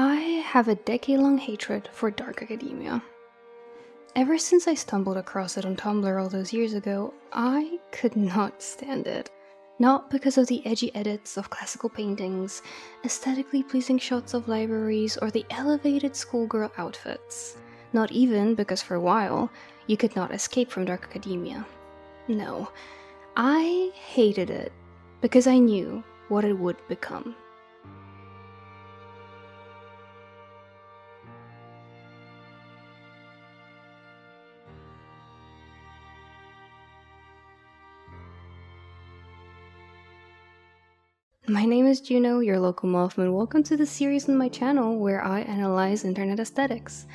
I have a decade-long hatred for dark academia. Ever since I stumbled across it on Tumblr all those years ago, I could not stand it. Not because of the edgy edits of classical paintings, aesthetically pleasing shots of libraries, or the elevated schoolgirl outfits. Not even because for a while, you could not escape from dark academia. No, I hated it because I knew what it would become. My name is Juno, your local Mothman. Welcome to the series on my channel where I analyze internet aesthetics.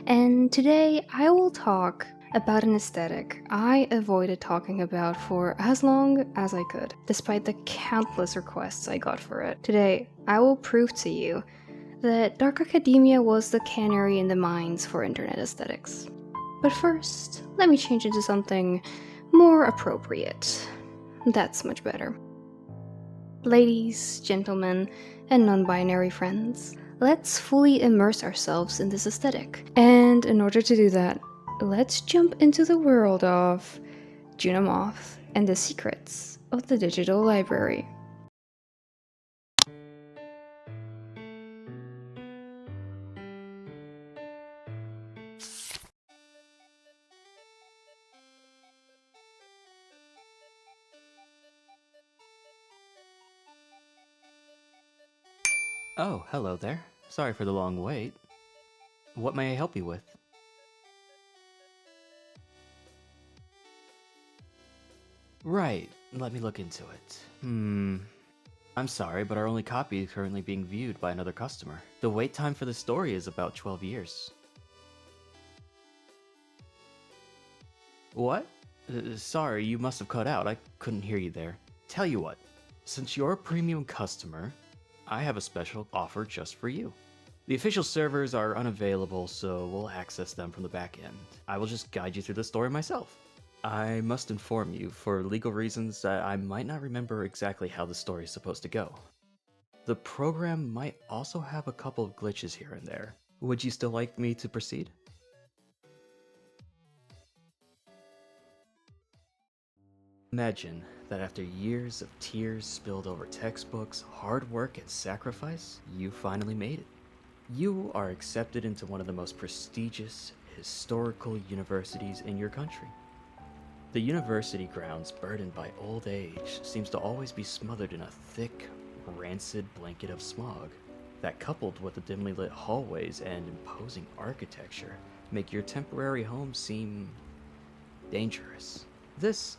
And today I will talk about an aesthetic I avoided talking about for as long as I could, despite the countless requests I got for it. Today, I will prove to you that dark academia was the canary in the mines for internet aesthetics. But first, let me change into something more appropriate. That's much better. Ladies, gentlemen, and non-binary friends, let's fully immerse ourselves in this aesthetic. And in order to do that, let's jump into the world of Juno Moth and the secrets of the digital library. Oh, hello there. Sorry for the long wait. What may I help you with? Right, let me look into it. I'm sorry, but our only copy is currently being viewed by another customer. The wait time for the story is about 12 years. What? Sorry, you must have cut out. I couldn't hear you there. Tell you what, since you're a premium customer, I have a special offer just for you. The official servers are unavailable, so we'll access them from the back end. I will just guide you through the story myself. I must inform you, for legal reasons, that I might not remember exactly how the story is supposed to go. The program might also have a couple of glitches here and there. Would you still like me to proceed? Imagine that after years of tears spilled over textbooks, hard work, and sacrifice, you finally made it. You are accepted into one of the most prestigious historical universities in your country. The university grounds, burdened by old age, seems to always be smothered in a thick, rancid blanket of smog that, coupled with the dimly lit hallways and imposing architecture, make your temporary home seem dangerous. This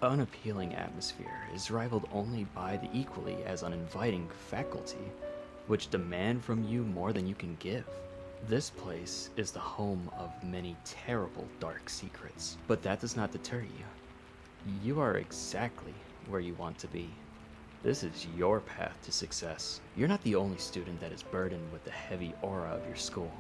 unappealing atmosphere is rivaled only by the equally as uninviting faculty, which demand from you more than you can give. This place is the home of many terrible dark secrets, but that does not deter you. You are exactly where you want to be. This is your path to success. You're not the only student that is burdened with the heavy aura of your school.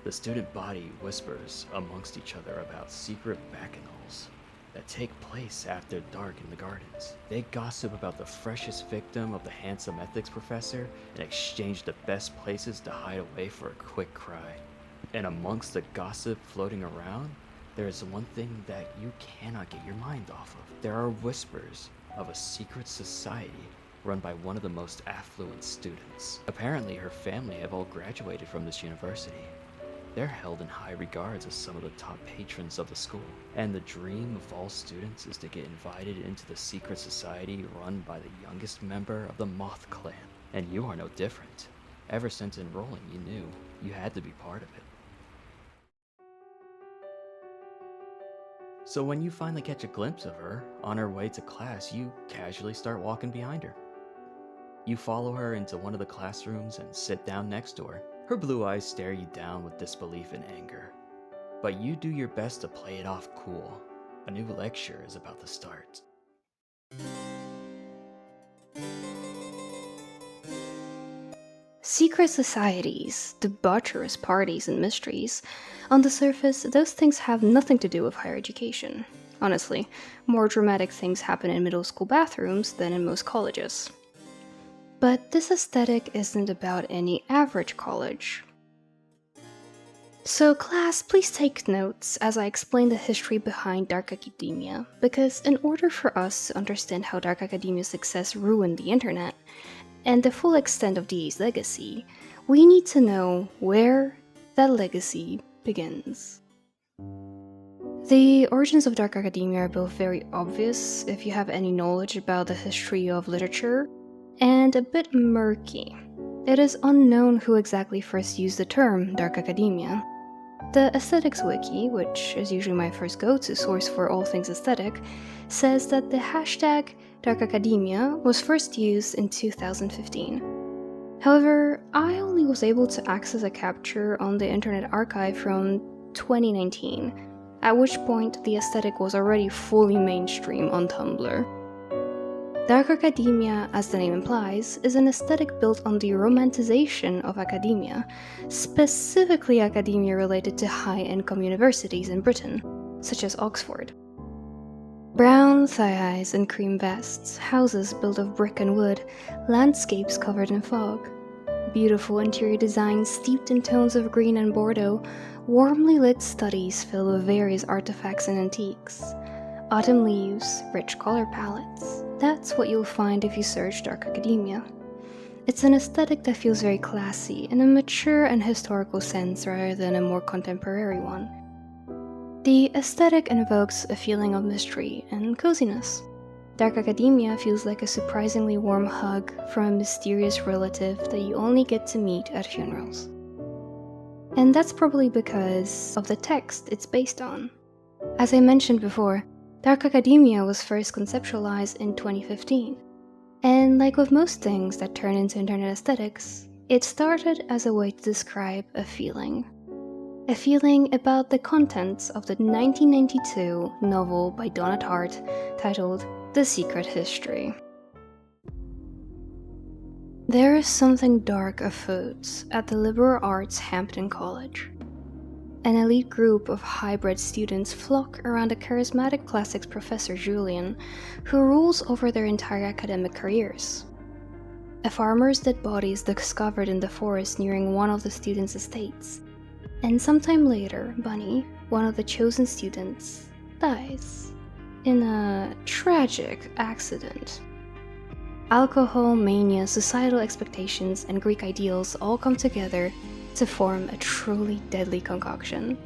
The student body whispers amongst each other about secret bacchanals that take place after dark in the gardens. They gossip about the freshest victim of the handsome ethics professor and exchange the best places to hide away for a quick cry. And amongst the gossip floating around, there is one thing that you cannot get your mind off of. There are whispers of a secret society run by one of the most affluent students. Apparently her family have all graduated from this university. They're held in high regards as some of the top patrons of the school, and the dream of all students is to get invited into the secret society run by the youngest member of the Moth clan. And you are no different. Ever since enrolling, you knew you had to be part of it. So when you finally catch a glimpse of her on her way to class, you casually start walking behind her. You follow her into one of the classrooms and sit down next to her. Her blue eyes stare you down with disbelief and anger. But you do your best to play it off cool. A new lecture is about to start. Secret societies, debaucherous parties, and mysteries. On the surface, those things have nothing to do with higher education. Honestly, more dramatic things happen in middle school bathrooms than in most colleges. But this aesthetic isn't about any average college. So class, please take notes as I explain the history behind dark academia, because in order for us to understand how dark academia's success ruined the internet, and the full extent of DA's legacy, we need to know where that legacy begins. The origins of dark academia are both very obvious if you have any knowledge about the history of literature, and a bit murky. It is unknown who exactly first used the term dark academia. The Aesthetics Wiki, which is usually my first go-to source for all things aesthetic, says that the hashtag dark academia was first used in 2015. However, I only was able to access a capture on the Internet Archive from 2019, at which point the aesthetic was already fully mainstream on Tumblr. Dark academia, as the name implies, is an aesthetic built on the romanticization of academia, specifically academia related to high-income universities in Britain, such as Oxford. Brown thigh-highs and cream vests, houses built of brick and wood, landscapes covered in fog, beautiful interior designs steeped in tones of green and Bordeaux, warmly lit studies filled with various artifacts and antiques, autumn leaves, rich color palettes. That's what you'll find if you search dark academia. It's an aesthetic that feels very classy in a mature and historical sense rather than a more contemporary one. The aesthetic invokes a feeling of mystery and coziness. Dark academia feels like a surprisingly warm hug from a mysterious relative that you only get to meet at funerals. And that's probably because of the text it's based on. As I mentioned before, dark academia was first conceptualized in 2015. And like with most things that turn into internet aesthetics, it started as a way to describe a feeling. A feeling about the contents of the 1992 novel by Donna Tartt titled The Secret History. There is something dark afoot at the liberal arts Hampton College. An elite group of hybrid students flock around a charismatic classics professor Julian, who rules over their entire academic careers. A farmer's dead body is discovered in the forest nearing one of the students' estates, and sometime later, Bunny, one of the chosen students, dies in a tragic accident. Alcohol, mania, societal expectations, and Greek ideals all come together to form a truly deadly concoction.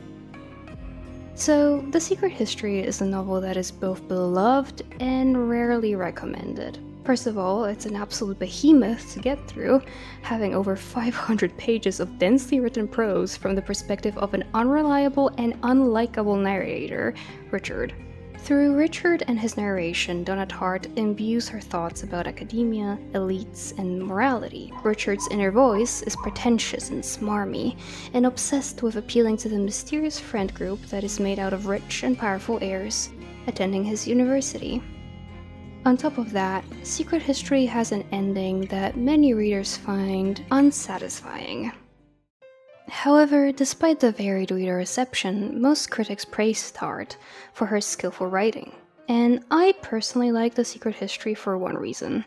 So, The Secret History is a novel that is both beloved and rarely recommended. First of all, it's an absolute behemoth to get through, having over 500 pages of densely written prose from the perspective of an unreliable and unlikable narrator, Richard. Through Richard and his narration, Donna Tartt imbues her thoughts about academia, elites, and morality. Richard's inner voice is pretentious and smarmy, and obsessed with appealing to the mysterious friend group that is made out of rich and powerful heirs attending his university. On top of that, Secret History has an ending that many readers find unsatisfying. However, despite the varied reader reception, most critics praise Tartt for her skillful writing. And I personally like The Secret History for one reason: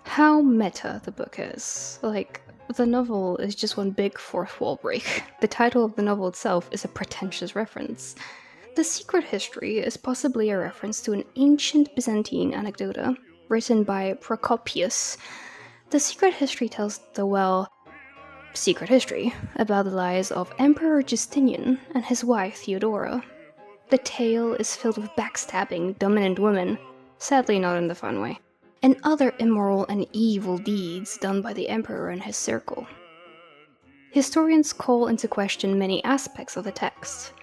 how meta the book is. Like, the novel is just one big fourth wall break. The title of the novel itself is a pretentious reference. The Secret History is possibly a reference to an ancient Byzantine anecdota written by Procopius. The Secret History tells the secret history about the lives of Emperor Justinian and his wife Theodora. The tale is filled with backstabbing dominant women, sadly not in the fun way, and other immoral and evil deeds done by the emperor and his circle. Historians call into question many aspects of the text.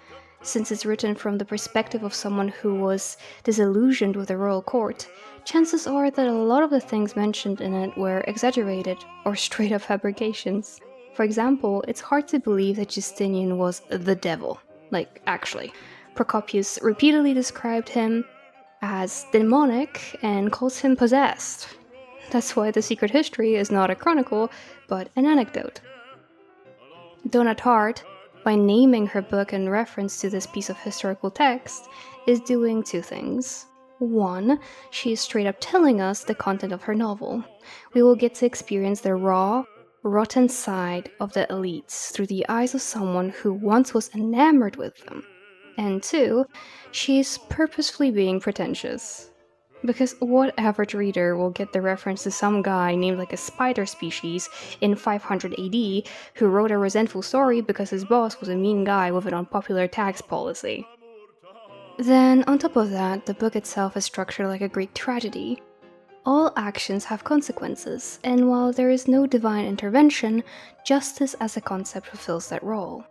Since it's written from the perspective of someone who was disillusioned with the royal court, chances are that a lot of the things mentioned in it were exaggerated or straight up fabrications. For example, it's hard to believe that Justinian was the devil. Like, actually. Procopius repeatedly described him as demonic and calls him possessed. That's why The Secret History is not a chronicle, but an anecdote. Donna Tartt, by naming her book in reference to this piece of historical text, is doing two things. 1. She is straight up telling us the content of her novel. We will get to experience the raw, rotten side of the elites through the eyes of someone who once was enamored with them. And 2. She is purposefully being pretentious. Because what average reader will get the reference to some guy named like a spider species in 500 AD who wrote a resentful story because his boss was a mean guy with an unpopular tax policy? Then, on top of that, the book itself is structured like a Greek tragedy. All actions have consequences, and while there is no divine intervention, justice as a concept fulfills that role.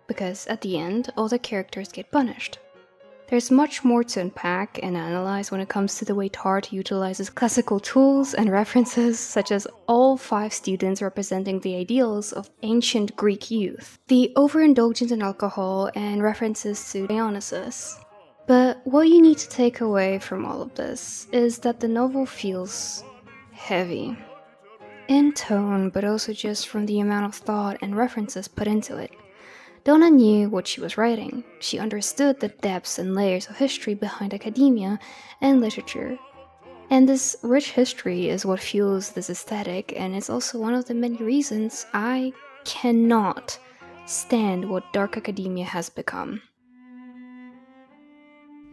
Because at the end, all the characters get punished. There's much more to unpack and analyze when it comes to the way Tart utilizes classical tools and references, such as all 5 students representing the ideals of ancient Greek youth, the overindulgence in alcohol, and references to Dionysus. But what you need to take away from all of this is that the novel feels heavy. In tone, but also just from the amount of thought and references put into it. Donna knew what she was writing. She understood the depths and layers of history behind academia and literature. And this rich history is what fuels this aesthetic, and it's also one of the many reasons I cannot stand what dark academia has become.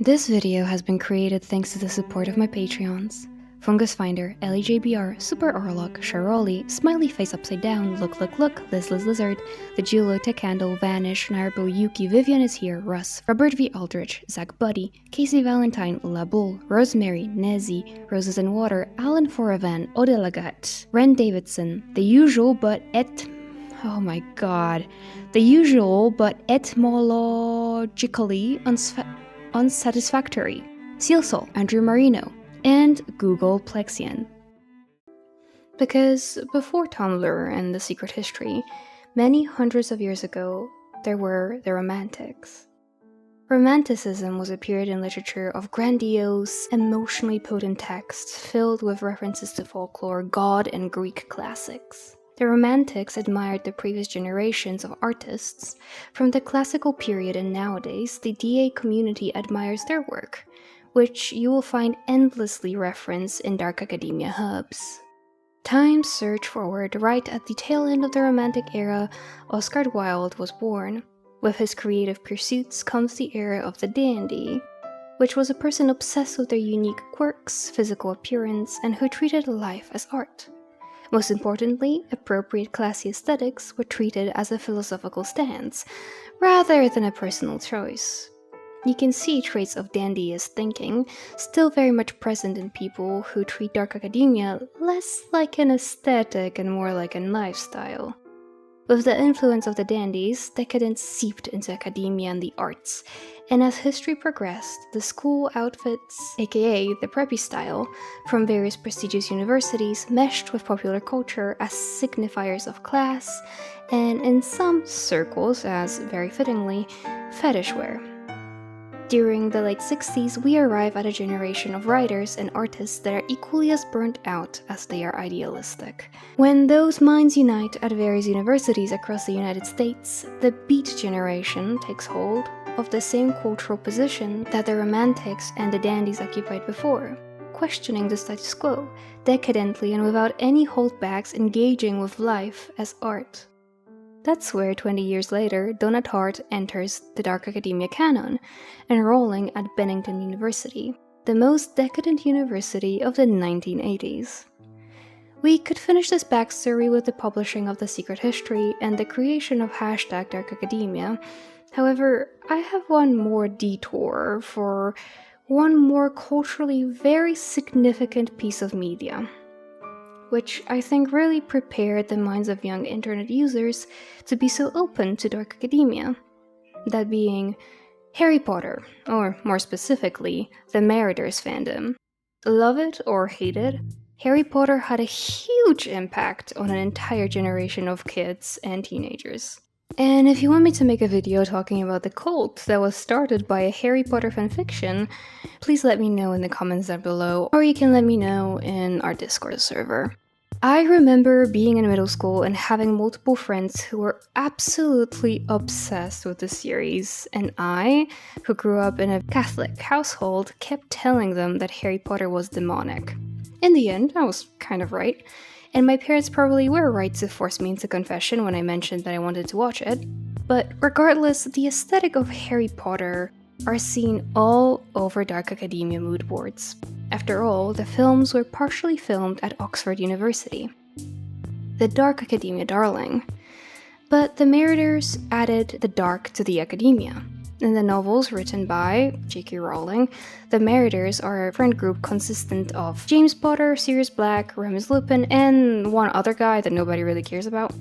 This video has been created thanks to the support of my Patreons. Fungus Finder, LEJBR, Super Orlok, Sharoli, Smiley Face Upside Down, Look Liz Lizard, The Julo, Tech Candle, Vanish, Narbo, Yuki, Vivian is here, Russ, Robert V. Aldrich, Zach Buddy, Casey Valentine, La Bull, Rosemary, Nezzy, Roses and Water, Alan Foravan, Odelagat, Ren Davidson, The Usual but etymologically unsatisfactory, Seal Soul, Andrew Marino, and Google Plexian. Because before Tumblr and The Secret History, many hundreds of years ago, there were the Romantics. Romanticism was a period in literature of grandiose, emotionally potent texts filled with references to folklore, God, and Greek classics. The Romantics admired the previous generations of artists. From the classical period and nowadays, the DA community admires their work, which you will find endlessly referenced in dark academia hubs. Time surged forward right at the tail end of the Romantic era. Oscar Wilde was born. With his creative pursuits comes the era of the dandy, which was a person obsessed with their unique quirks, physical appearance, and who treated life as art. Most importantly, appropriate classy aesthetics were treated as a philosophical stance, rather than a personal choice. You can see traits of dandyist thinking still very much present in people who treat dark academia less like an aesthetic and more like a lifestyle. With the influence of the dandies, decadence seeped into academia and the arts, and as history progressed, the school outfits, aka the preppy style, from various prestigious universities meshed with popular culture as signifiers of class, and in some circles, as very fittingly, fetish wear. During the late 60s, we arrive at a generation of writers and artists that are equally as burnt out as they are idealistic. When those minds unite at various universities across the United States, the Beat generation takes hold of the same cultural position that the Romantics and the dandies occupied before, questioning the status quo, decadently and without any holdbacks engaging with life as art. That's where 20 years later, Donna Tartt enters the dark academia canon, enrolling at Bennington University, the most decadent university of the 1980s. We could finish this backstory with the publishing of The Secret History and the creation of #DarkAcademia. However, I have one more detour for one more culturally very significant piece of media, which I think really prepared the minds of young internet users to be so open to dark academia. That being Harry Potter, or more specifically, the Meritor's fandom. Love it or hate it, Harry Potter had a huge impact on an entire generation of kids and teenagers. And if you want me to make a video talking about the cult that was started by a Harry Potter fanfiction, please let me know in the comments down below, or you can let me know in our Discord server. I remember being in middle school and having multiple friends who were absolutely obsessed with the series, and I, who grew up in a Catholic household, kept telling them that Harry Potter was demonic. In the end, I was kind of right, and my parents probably were right to force me into confession when I mentioned that I wanted to watch it. But regardless, the aesthetic of Harry Potter are seen all over dark academia mood boards. After all, the films were partially filmed at Oxford University, the dark academia darling. But the narrators added the dark to the academia. In the novels written by J.K. Rowling, the narrators are a friend group consistent of James Potter, Sirius Black, Remus Lupin, and one other guy that nobody really cares about.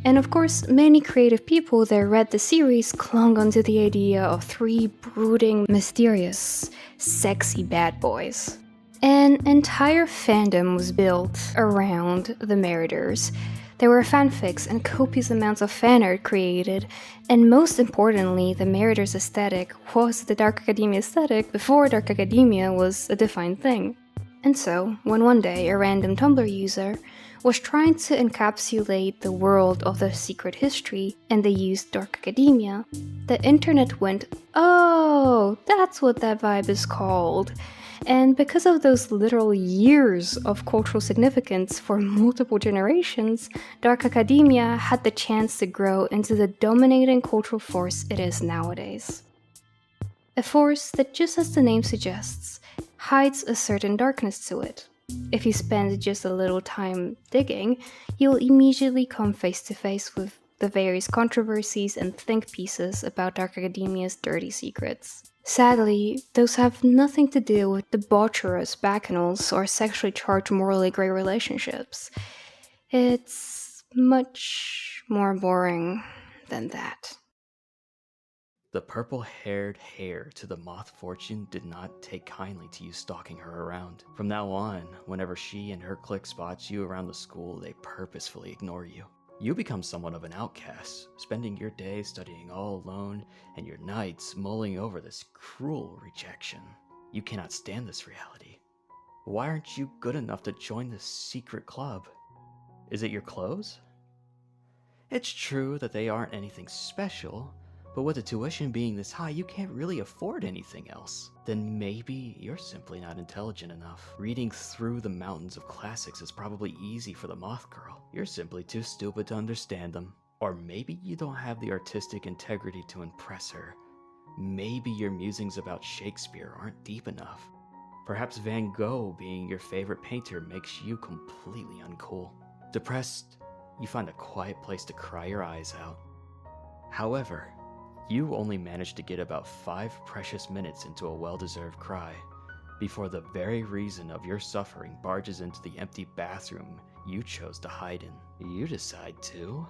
And of course, many creative people that read the series clung onto the idea of three brooding, mysterious, sexy bad boys. An entire fandom was built around the narrators. There were fanfics and copious amounts of fan art created, and most importantly, the narrator's aesthetic was the Dark Academia aesthetic before Dark Academia was a defined thing. And so, when one day a random Tumblr user was trying to encapsulate the world of the secret history and they used Dark Academia, the internet went, "Oh, that's what that vibe is called." And because of those literal years of cultural significance for multiple generations, Dark Academia had the chance to grow into the dominating cultural force it is nowadays. A force that, just as the name suggests, hides a certain darkness to it. If you spend just a little time digging, you'll immediately come face to face with the various controversies and think pieces about Dark Academia's dirty secrets. Sadly, those have nothing to do with debaucherous bacchanals or sexually charged morally grey relationships. It's much more boring than that. The purple-haired heir to the Moth Fortune did not take kindly to you stalking her around. From now on, whenever she and her clique spots you around the school, they purposefully ignore you. You become somewhat of an outcast, spending your days studying all alone and your nights mulling over this cruel rejection. You cannot stand this reality. Why aren't you good enough to join this secret club? Is it your clothes? It's true that they aren't anything special, but with the tuition being this high, you can't really afford anything else. Then maybe you're simply not intelligent enough. Reading through the mountains of classics is probably easy for the Moth Girl. You're simply too stupid to understand them. Or maybe you don't have the artistic integrity to impress her. Maybe your musings about Shakespeare aren't deep enough. Perhaps Van Gogh being your favorite painter makes you completely uncool. Depressed, you find a quiet place to cry your eyes out. However, you only managed to get about 5 precious minutes into a well-deserved cry, before the very reason of your suffering barges into the empty bathroom you chose to hide in. You decide to.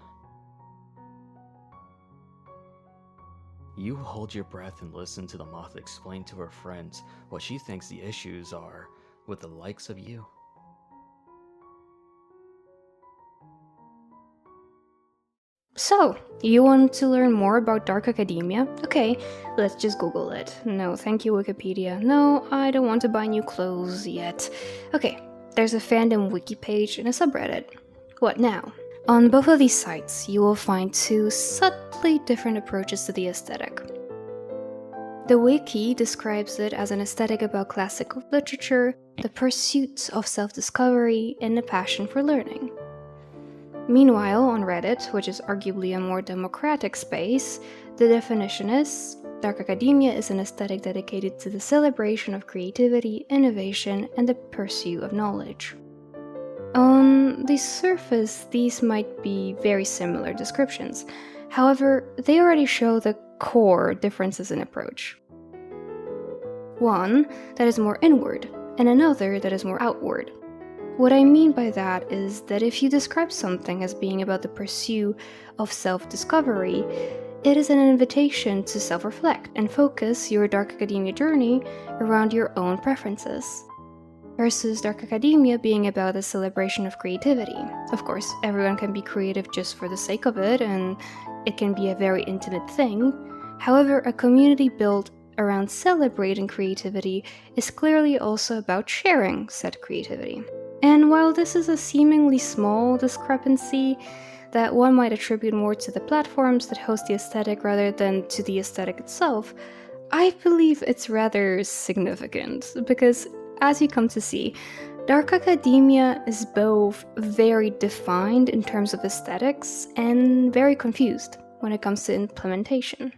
You hold your breath and listen to the Moth explain to her friends what she thinks the issues are with the likes of you. So, you want to learn more about Dark Academia? Okay, let's just Google it. No, thank you, Wikipedia. No, I don't want to buy new clothes yet. Okay, there's a fandom wiki page and a subreddit. What now? On both of these sites, you will find two subtly different approaches to the aesthetic. The wiki describes it as an aesthetic about classical literature, the pursuit of self-discovery, and a passion for learning. Meanwhile, on Reddit, which is arguably a more democratic space, the definition is, Dark Academia is an aesthetic dedicated to the celebration of creativity, innovation, and the pursuit of knowledge. On the surface, these might be very similar descriptions. However, they already show the core differences in approach. One that is more inward, and another that is more outward. What I mean by that is that if you describe something as being about the pursuit of self-discovery, it is an invitation to self-reflect and focus your Dark Academia journey around your own preferences. Versus Dark Academia being about the celebration of creativity. Of course, everyone can be creative just for the sake of it, and it can be a very intimate thing. However, a community built around celebrating creativity is clearly also about sharing said creativity. And while this is a seemingly small discrepancy that one might attribute more to the platforms that host the aesthetic rather than to the aesthetic itself, I believe it's rather significant because, as you come to see, dark academia is both very defined in terms of aesthetics and very confused when it comes to implementation.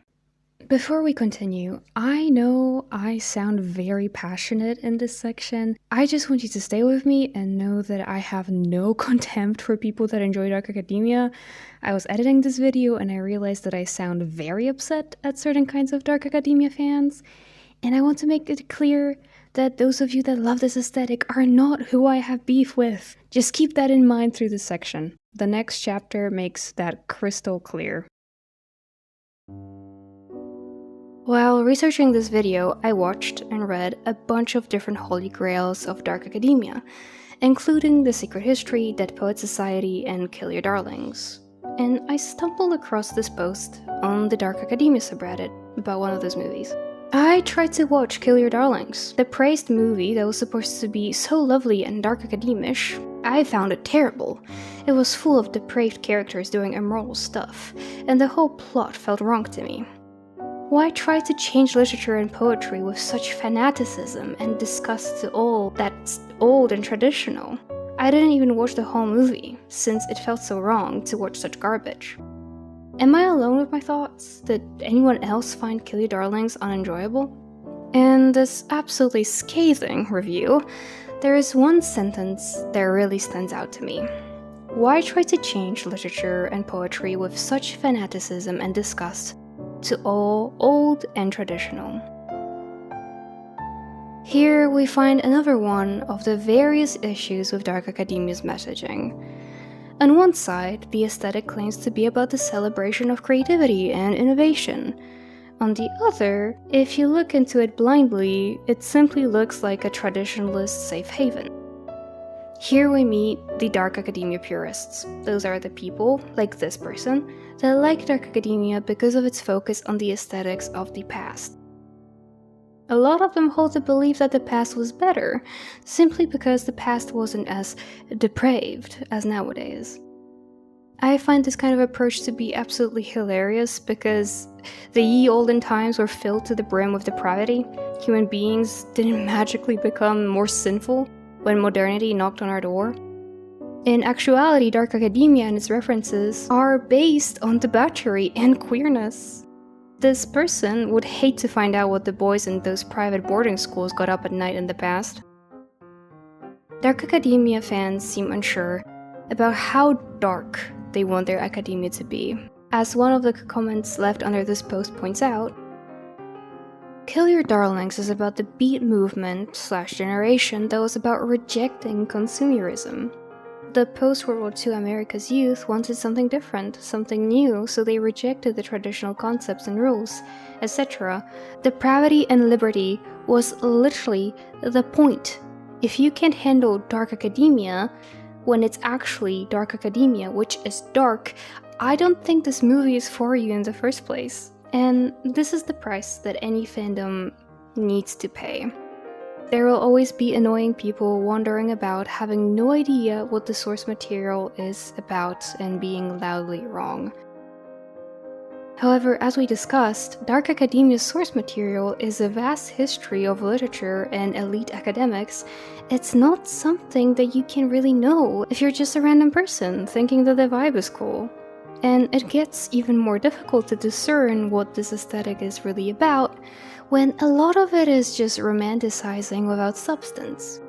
Before we continue, I know I sound very passionate in this section. I just want you to stay with me and know that I have no contempt for people that enjoy dark academia. I was editing this video and I realized that I sound very upset at certain kinds of dark academia fans, and I want to make it clear that those of you that love this aesthetic are not who I have beef with. Just keep that in mind through this section. The next chapter makes that crystal clear. While researching this video, I watched and read a bunch of different holy grails of dark academia, including The Secret History, Dead Poet Society, and Kill Your Darlings. And I stumbled across this post on the Dark Academia subreddit about one of those movies. I tried to watch Kill Your Darlings, the praised movie that was supposed to be so lovely and dark academish. I found it terrible. It was full of depraved characters doing immoral stuff, and the whole plot felt wrong to me. Why try to change literature and poetry with such fanaticism and disgust to all that's old and traditional? I didn't even watch the whole movie, since it felt so wrong to watch such garbage. Am I alone with my thoughts? Did anyone else find Kill Your Darlings unenjoyable? In this absolutely scathing review, there is one sentence that really stands out to me. Why try to change literature and poetry with such fanaticism and disgust to all old and traditional? Here we find another one of the various issues with dark academia's messaging. On one side, the aesthetic claims to be about the celebration of creativity and innovation. On the other, if you look into it blindly, it simply looks like a traditionalist safe haven. Here we meet the dark academia purists. Those are the people, like this person, that like dark academia because of its focus on the aesthetics of the past. A lot of them hold the belief that the past was better, simply because the past wasn't as depraved as nowadays. I find this kind of approach to be absolutely hilarious because the ye olden times were filled to the brim with depravity. Human beings didn't magically become more sinful when modernity knocked on our door. In actuality, dark academia and its references are based on debauchery and queerness. This person would hate to find out what the boys in those private boarding schools got up at night in the past. Dark academia fans seem unsure about how dark they want their academia to be. As one of the comments left under this post points out, Kill Your Darlings is about the beat movement/generation that was about rejecting consumerism. The post-World War II America's youth wanted something different, something new, so they rejected the traditional concepts and rules, etc. Depravity and liberty was literally the point. If you can't handle dark academia, when it's actually dark academia, which is dark, I don't think this movie is for you in the first place. And this is the price that any fandom needs to pay. There will always be annoying people wandering about having no idea what the source material is about and being loudly wrong. However, as we discussed, dark academia's source material is a vast history of literature and elite academics. It's not something that you can really know if you're just a random person thinking that the vibe is cool. And it gets even more difficult to discern what this aesthetic is really about when a lot of it is just romanticizing without substance.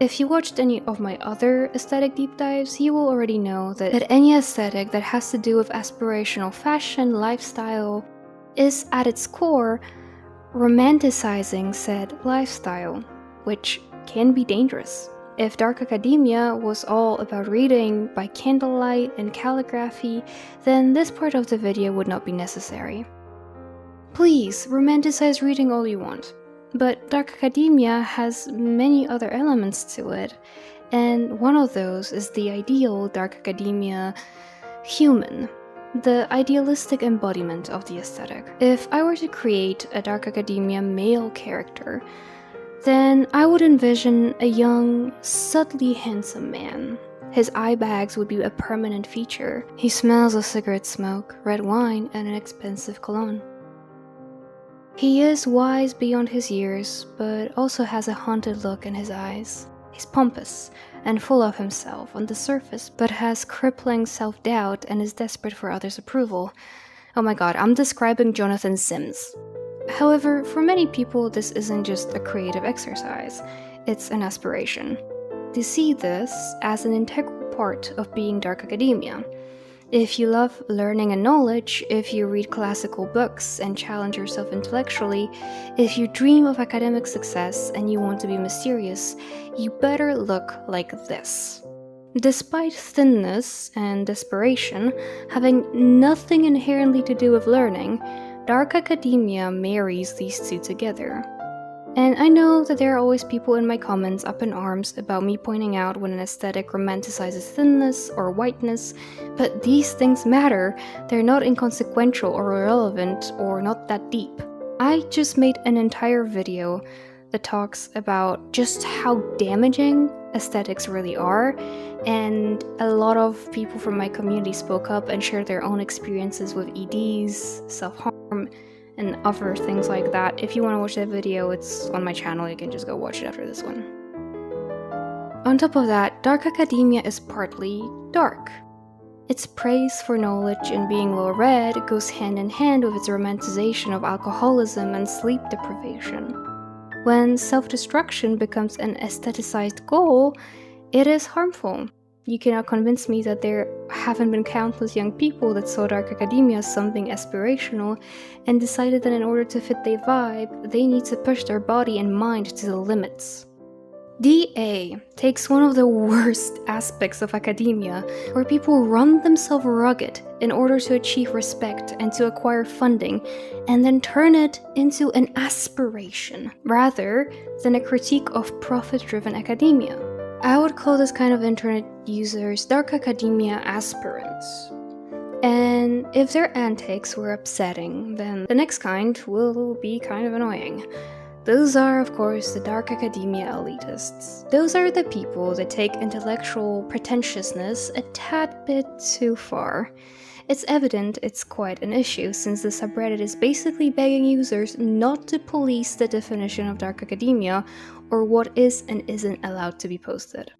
If you watched any of my other aesthetic deep dives, you will already know that any aesthetic that has to do with aspirational fashion, lifestyle, is at its core romanticizing said lifestyle, which can be dangerous. If dark academia was all about reading by candlelight and calligraphy, then this part of the video would not be necessary. Please, romanticize reading all you want, but dark academia has many other elements to it, and one of those is the ideal dark academia human, the idealistic embodiment of the aesthetic. If I were to create a dark academia male character, then I would envision a young, subtly handsome man. His eye bags would be a permanent feature. He smells of cigarette smoke, red wine, and an expensive cologne. He is wise beyond his years, but also has a haunted look in his eyes. He's pompous and full of himself on the surface, but has crippling self-doubt and is desperate for others' approval. Oh my god, I'm describing Jonathan Sims. However, for many people, this isn't just a creative exercise, it's an aspiration. They see this as an integral part of being dark academia. If you love learning and knowledge, if you read classical books and challenge yourself intellectually, if you dream of academic success and you want to be mysterious, you better look like this. Despite thinness and desperation, having nothing inherently to do with learning, dark academia marries these two together. And I know that there are always people in my comments up in arms about me pointing out when an aesthetic romanticizes thinness or whiteness, but these things matter. They're not inconsequential or irrelevant or not that deep. I just made an entire video that talks about just how damaging aesthetics really are, and a lot of people from my community spoke up and shared their own experiences with EDs, self-harm, and other things like that. If you want to watch that video, it's on my channel, you can just go watch it after this one. On top of that, dark academia is partly dark. Its praise for knowledge and being well-read goes hand in hand with its romanticization of alcoholism and sleep deprivation. When self-destruction becomes an aestheticized goal, it is harmful. You cannot convince me that there haven't been countless young people that saw dark academia as something aspirational and decided that in order to fit their vibe, they need to push their body and mind to the limits. DA takes one of the worst aspects of academia, where people run themselves rugged in order to achieve respect and to acquire funding, and then turn it into an aspiration, rather than a critique of profit-driven academia. I would call this kind of internet users dark academia aspirants. And if their antics were upsetting, then the next kind will be kind of annoying. Those are, of course, the dark academia elitists. Those are the people that take intellectual pretentiousness a tad bit too far. It's evident it's quite an issue, since the subreddit is basically begging users not to police the definition of dark academia or what is and isn't allowed to be posted.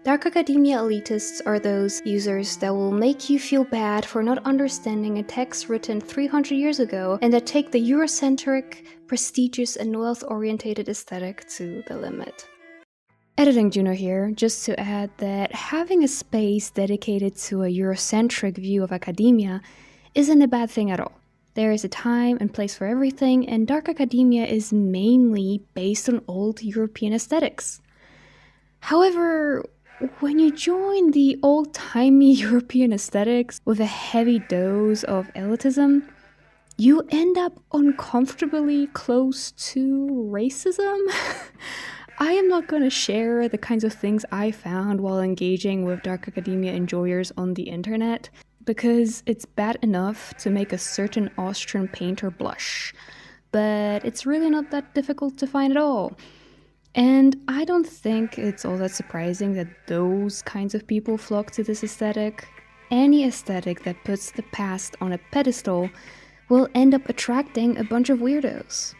Dark academia elitists are those users that will make you feel bad for not understanding a text written 300 years ago and that take the Eurocentric, prestigious, and wealth-orientated aesthetic to the limit. Editing Juno here, just to add that having a space dedicated to a Eurocentric view of academia isn't a bad thing at all. There is a time and place for everything, and dark academia is mainly based on old European aesthetics. However, when you join the old-timey European aesthetics with a heavy dose of elitism, you end up uncomfortably close to racism. I am not going to share the kinds of things I found while engaging with dark academia enjoyers on the internet, because it's bad enough to make a certain Austrian painter blush, but it's really not that difficult to find at all. And I don't think it's all that surprising that those kinds of people flock to this aesthetic. Any aesthetic that puts the past on a pedestal will end up attracting a bunch of weirdos.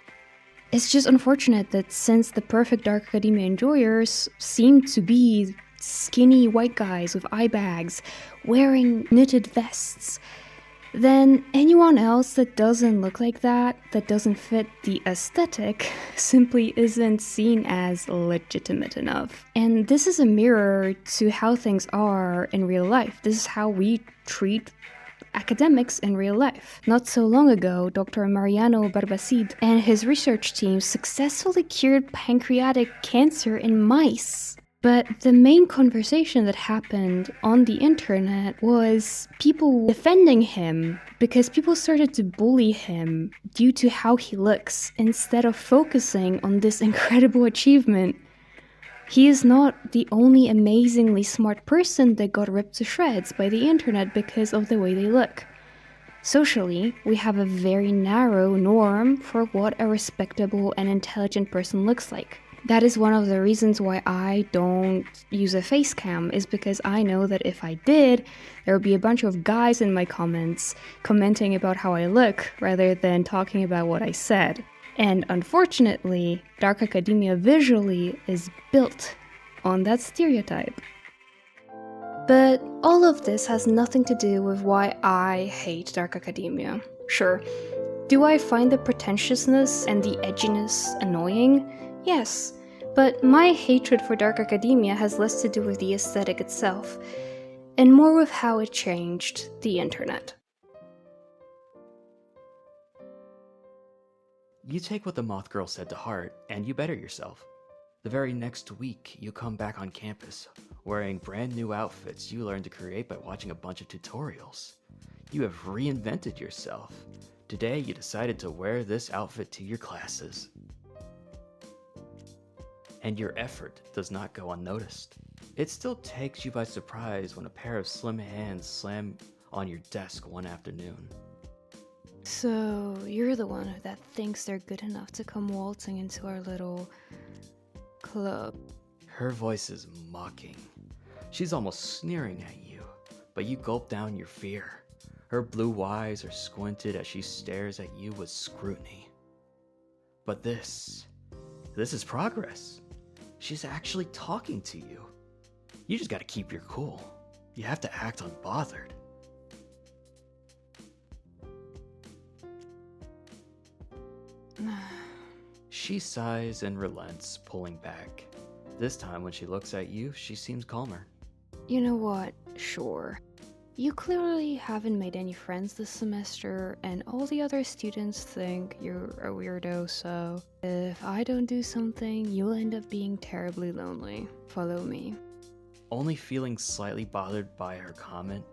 It's just unfortunate that since the perfect dark academia enjoyers seem to be skinny white guys with eye bags wearing knitted vests, then anyone else that doesn't look like that doesn't fit the aesthetic, simply isn't seen as legitimate enough. And this is a mirror to how things are in real life. This is how we treat academics in real life. Not so long ago, Dr. Mariano Barbacid and his research team successfully cured pancreatic cancer in mice. But the main conversation that happened on the internet was people defending him because people started to bully him due to how he looks instead of focusing on this incredible achievement. He is not the only amazingly smart person that got ripped to shreds by the internet because of the way they look. Socially, we have a very narrow norm for what a respectable and intelligent person looks like. That is one of the reasons why I don't use a face cam, is because I know that if I did, there would be a bunch of guys in my comments commenting about how I look rather than talking about what I said. And unfortunately, dark academia visually is built on that stereotype. But all of this has nothing to do with why I hate dark academia. Sure, do I find the pretentiousness and the edginess annoying? Yes, but my hatred for dark academia has less to do with the aesthetic itself, and more with how it changed the internet. You take what the Moth Girl said to heart, and you better yourself. The very next week, you come back on campus, wearing brand new outfits you learned to create by watching a bunch of tutorials. You have reinvented yourself. Today, you decided to wear this outfit to your classes. And your effort does not go unnoticed. It still takes you by surprise when a pair of slim hands slam on your desk one afternoon. So, you're the one that thinks they're good enough to come waltzing into our little club. Her voice is mocking. She's almost sneering at you, but you gulp down your fear. Her blue eyes are squinted as she stares at you with scrutiny. But this is progress. She's actually talking to you. You just gotta keep your cool. You have to act unbothered. She sighs and relents, pulling back. This time when she looks at you, she seems calmer. You know what? Sure. You clearly haven't made any friends this semester, and all the other students think you're a weirdo, so if I don't do something, you'll end up being terribly lonely. Follow me. Only feeling slightly bothered by her comment,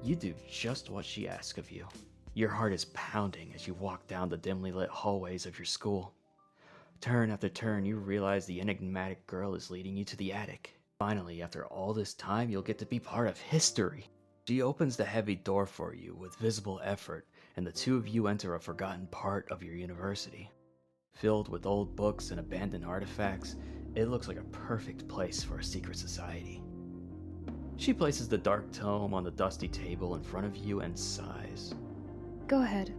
you do just what she asks of you. Your heart is pounding as you walk down the dimly lit hallways of your school. Turn after turn, you realize the enigmatic girl is leading you to the attic. Finally, after all this time, you'll get to be part of history. She opens the heavy door for you with visible effort, and the two of you enter a forgotten part of your university. Filled with old books and abandoned artifacts, it looks like a perfect place for a secret society. She places the dark tome on the dusty table in front of you and sighs. Go ahead.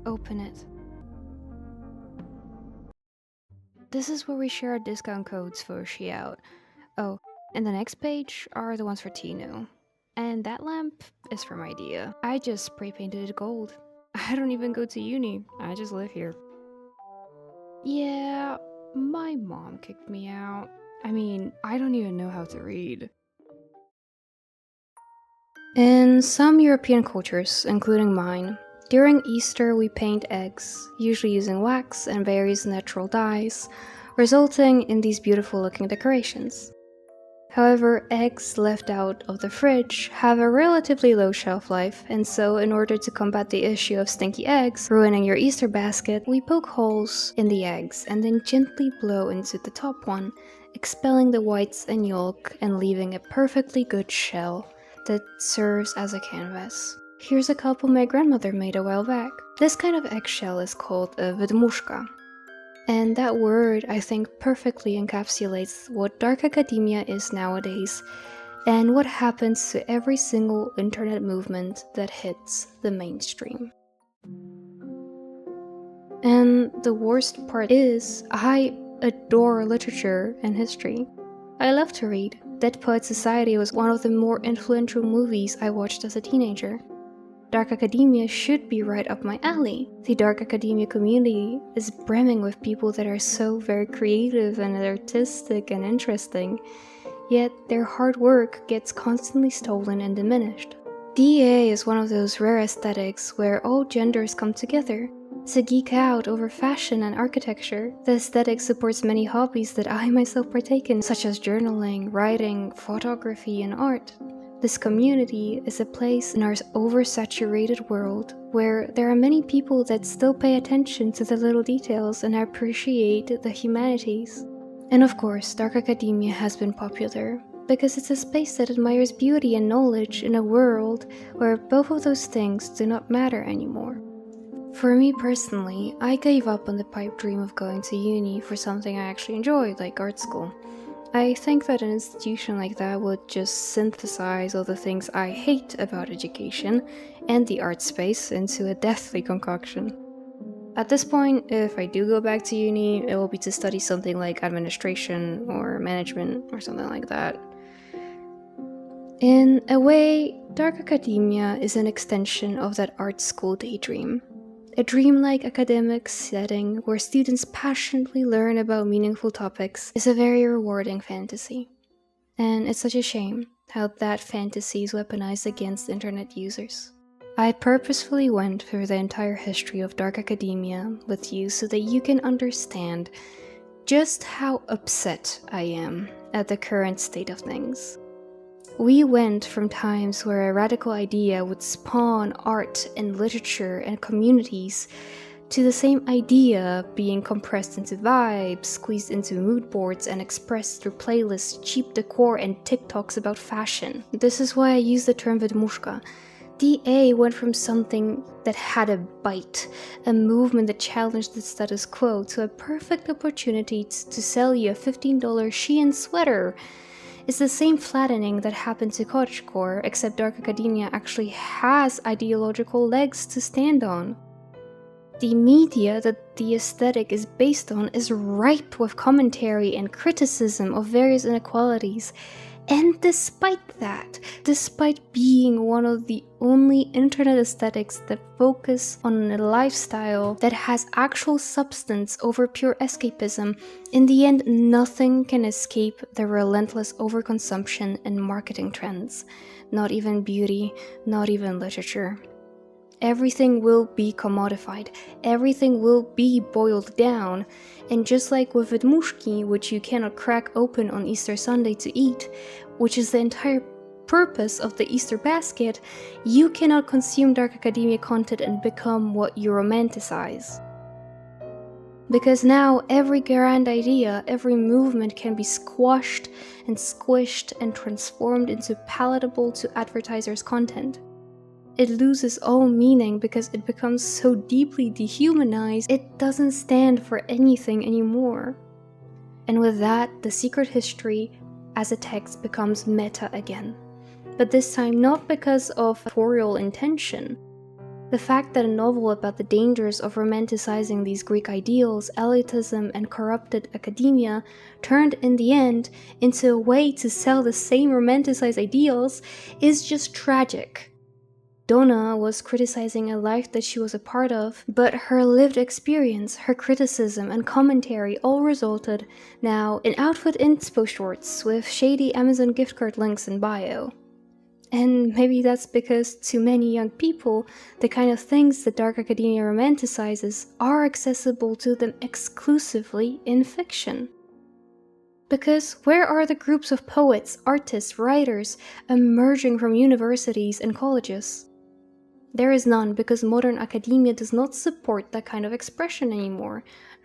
Open it. This is where we share our discount codes for Sheout. Oh, and the next page are the ones for Tino. And that lamp is from Idea. I just spray painted it gold. I don't even go to uni, I just live here. Yeah, my mom kicked me out. I mean, I don't even know how to read. In some European cultures, including mine, during Easter we paint eggs, usually using wax and various natural dyes, resulting in these beautiful looking decorations. However, eggs left out of the fridge have a relatively low shelf life, and so in order to combat the issue of stinky eggs ruining your Easter basket, we poke holes in the eggs and then gently blow into the top one, expelling the whites and yolk and leaving a perfectly good shell that serves as a canvas. Here's a couple my grandmother made a while back. This kind of eggshell is called a wydmuszka. And that word, I think, perfectly encapsulates what dark academia is nowadays, and what happens to every single internet movement that hits the mainstream. And the worst part is, I adore literature and history. I love to read. Dead Poet Society was one of the more influential movies I watched as a teenager. Dark academia should be right up my alley. The dark academia community is brimming with people that are so very creative and artistic and interesting, yet their hard work gets constantly stolen and diminished. DA is one of those rare aesthetics where all genders come together to geek out over fashion and architecture. The aesthetic supports many hobbies that I myself partake in, such as journaling, writing, photography, and art. This community is a place in our oversaturated world where there are many people that still pay attention to the little details and appreciate the humanities. And of course, dark academia has been popular, because it's a space that admires beauty and knowledge in a world where both of those things do not matter anymore. For me personally, I gave up on the pipe dream of going to uni for something I actually enjoyed, like art school. I think that an institution like that would just synthesize all the things I hate about education and the art space into a deathly concoction. At this point, if I do go back to uni, it will be to study something like administration or management or something like that. In a way, dark academia is an extension of that art school daydream. A dreamlike academic setting where students passionately learn about meaningful topics is a very rewarding fantasy. And it's such a shame how that fantasy is weaponized against internet users. I purposefully went through the entire history of dark academia with you so that you can understand just how upset I am at the current state of things. We went from times where a radical idea would spawn art and literature and communities to the same idea being compressed into vibes, squeezed into mood boards, and expressed through playlists, cheap decor, and TikToks about fashion. This is why I use the term vedmushka. DA went from something that had a bite, a movement that challenged the status quo, to a perfect opportunity to sell you a $15 Shein sweater. It's the same flattening that happened to cottagecore, except dark academia actually has ideological legs to stand on. The media that the aesthetic is based on is ripe with commentary and criticism of various inequalities. And despite that, despite being one of the only internet aesthetics that focus on a lifestyle that has actual substance over pure escapism, in the end nothing can escape the relentless overconsumption and marketing trends. Not even beauty, not even literature. Everything will be commodified, everything will be boiled down, and just like with vedmushki, which you cannot crack open on Easter Sunday to eat, which is the entire purpose of the Easter basket, you cannot consume dark academia content and become what you romanticize. Because now every grand idea, every movement can be squashed and squished and transformed into palatable to advertisers' content. It loses all meaning because it becomes so deeply dehumanized, it doesn't stand for anything anymore. And with that, the secret history as a text becomes meta again. But this time not because of authorial intention. The fact that a novel about the dangers of romanticizing these Greek ideals, elitism, and corrupted academia turned in the end into a way to sell the same romanticized ideals is just tragic. Donna was criticizing a life that she was a part of, but her lived experience, her criticism, and commentary all resulted now in outfit inspo shorts with shady Amazon gift card links in bio. And maybe that's because to many young people, the kind of things that dark academia romanticizes are accessible to them exclusively in fiction. Because where are the groups of poets, artists, writers emerging from universities and colleges? There is none because modern academia does not support that kind of expression anymore,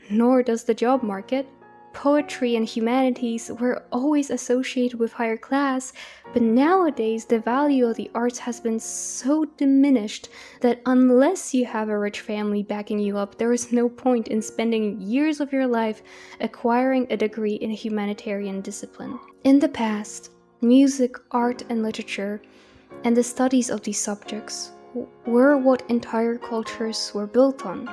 nor does the job market. Poetry and humanities were always associated with higher class, but nowadays the value of the arts has been so diminished that unless you have a rich family backing you up, there is no point in spending years of your life acquiring a degree in a humanitarian discipline. In the past, music, art, and literature, and the studies of these subjects were what entire cultures were built on.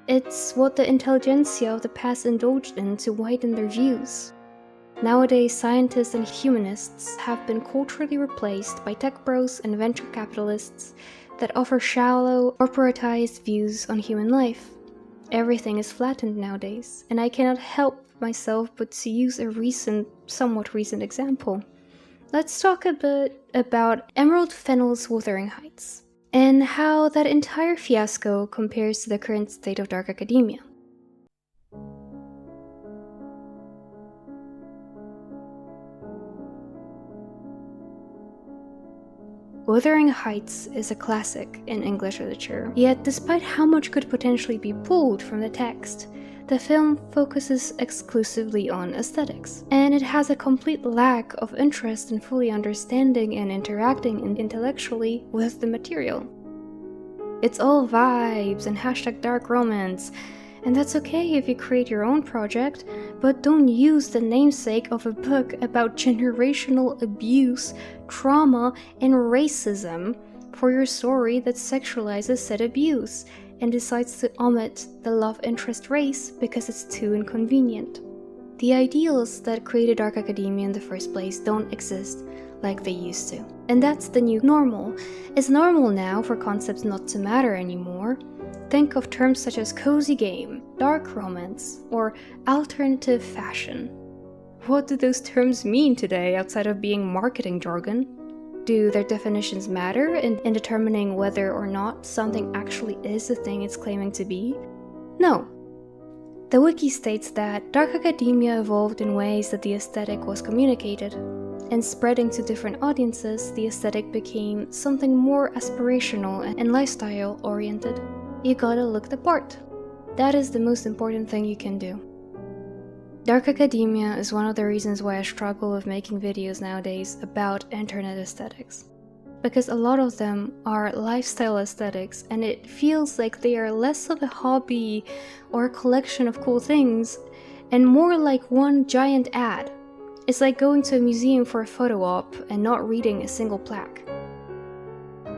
It's what the intelligentsia of the past indulged in to widen their views. Nowadays, scientists and humanists have been culturally replaced by tech bros and venture capitalists that offer shallow, corporatized views on human life. Everything is flattened nowadays, and I cannot help myself but to use a somewhat recent example. Let's talk a bit about Emerald Fennell's Wuthering Heights, and how that entire fiasco compares to the current state of dark academia. Wuthering Heights is a classic in English literature, yet despite how much could potentially be pulled from the text, the film focuses exclusively on aesthetics, and it has a complete lack of interest in fully understanding and interacting intellectually with the material. It's all vibes and hashtag dark romance, and that's okay if you create your own project, but don't use the namesake of a book about generational abuse, trauma, and racism for your story that sexualizes said abuse and decides to omit the love interest race because it's too inconvenient. The ideals that created dark academia in the first place don't exist like they used to. And that's the new normal. It's normal now for concepts not to matter anymore. Think of terms such as cozy game, dark romance, or alternative fashion. What do those terms mean today outside of being marketing jargon? Do their definitions matter in determining whether or not something actually is the thing it's claiming to be? No. The wiki states that dark academia evolved in ways that the aesthetic was communicated. And spreading to different audiences, the aesthetic became something more aspirational and lifestyle-oriented. You gotta look the part. That is the most important thing you can do. Dark academia is one of the reasons why I struggle with making videos nowadays about internet aesthetics. Because a lot of them are lifestyle aesthetics, and it feels like they are less of a hobby or a collection of cool things, and more like one giant ad. It's like going to a museum for a photo op and not reading a single plaque.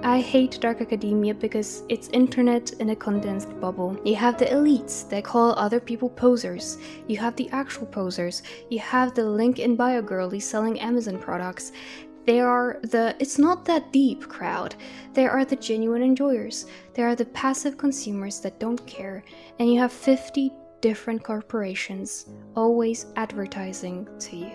I hate dark academia because it's internet in a condensed bubble. You have the elites that call other people posers. You have the actual posers. You have the link in bio girlies selling Amazon products. There are the it's not that deep crowd. There are the genuine enjoyers. There are the passive consumers that don't care. And you have 50 different corporations always advertising to you.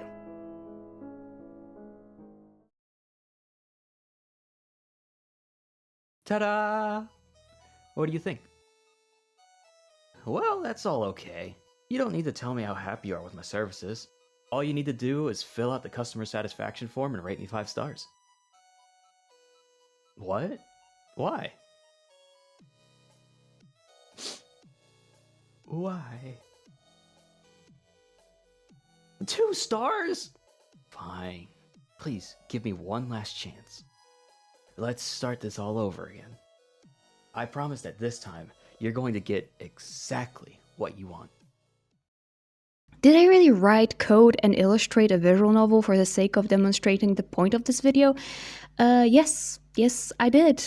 Ta-da! What do you think? Well, that's all okay. You don't need to tell me how happy you are with my services. All you need to do is fill out the customer satisfaction form and rate me 5 stars. What? Why? Why? 2 stars? Fine. Please, give me one last chance. Let's start this all over again. I promise that this time, you're going to get exactly what you want. Did I really write, code, and illustrate a visual novel for the sake of demonstrating the point of this video? Yes, I did.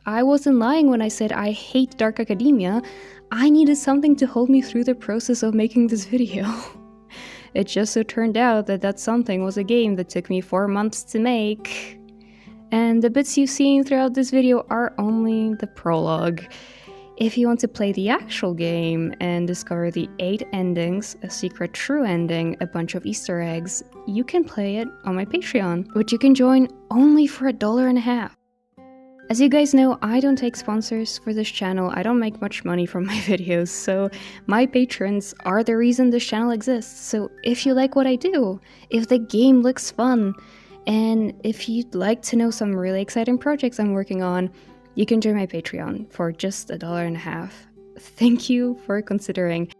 I wasn't lying when I said I hate dark academia. I needed something to hold me through the process of making this video. It just so turned out that that something was a game that took me 4 months to make. And the bits you've seen throughout this video are only the prologue. If you want to play the actual game and discover the 8 endings, a secret true ending, a bunch of Easter eggs, you can play it on my Patreon, which you can join only for $1.50. As you guys know, I don't take sponsors for this channel. I don't make much money from my videos, so my patrons are the reason this channel exists. So if you like what I do, if the game looks fun, and if you'd like to know some really exciting projects I'm working on, you can join my Patreon for just $1.50. Thank you for considering.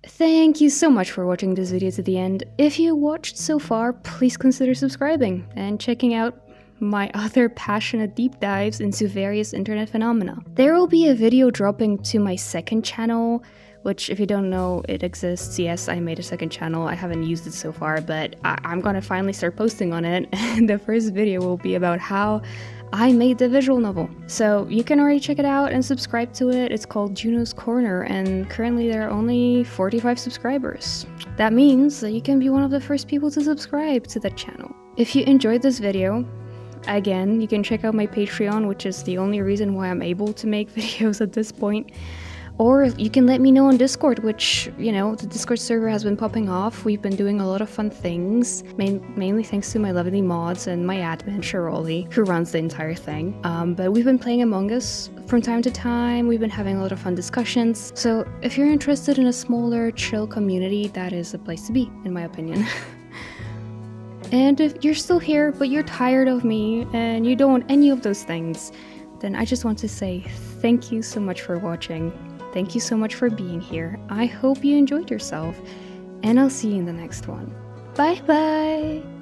Thank you so much for watching this video to the end. If you watched so far, please consider subscribing and checking out my other passionate deep dives into various internet phenomena. There will be a video dropping to my second channel, which, if you don't know, it exists. Yes, I made a second channel. I haven't used it so far, but I'm gonna finally start posting on it. And the first video will be about how I made the visual novel. So you can already check it out and subscribe to it. It's called Juno's Corner, and currently there are only 45 subscribers. That means that you can be one of the first people to subscribe to that channel. If you enjoyed this video, again, you can check out my Patreon, which is the only reason why I'm able to make videos at this point. Or you can let me know on Discord, which, you know, the Discord server has been popping off. We've been doing a lot of fun things, mainly thanks to my lovely mods and my admin, Shirley, who runs the entire thing. But we've been playing Among Us from time to time. We've been having a lot of fun discussions. So if you're interested in a smaller, chill community, that is a place to be, in my opinion. And if you're still here, but you're tired of me, and you don't want any of those things, then I just want to say thank you so much for watching. Thank you so much for being here. I hope you enjoyed yourself, and I'll see you in the next one. Bye bye!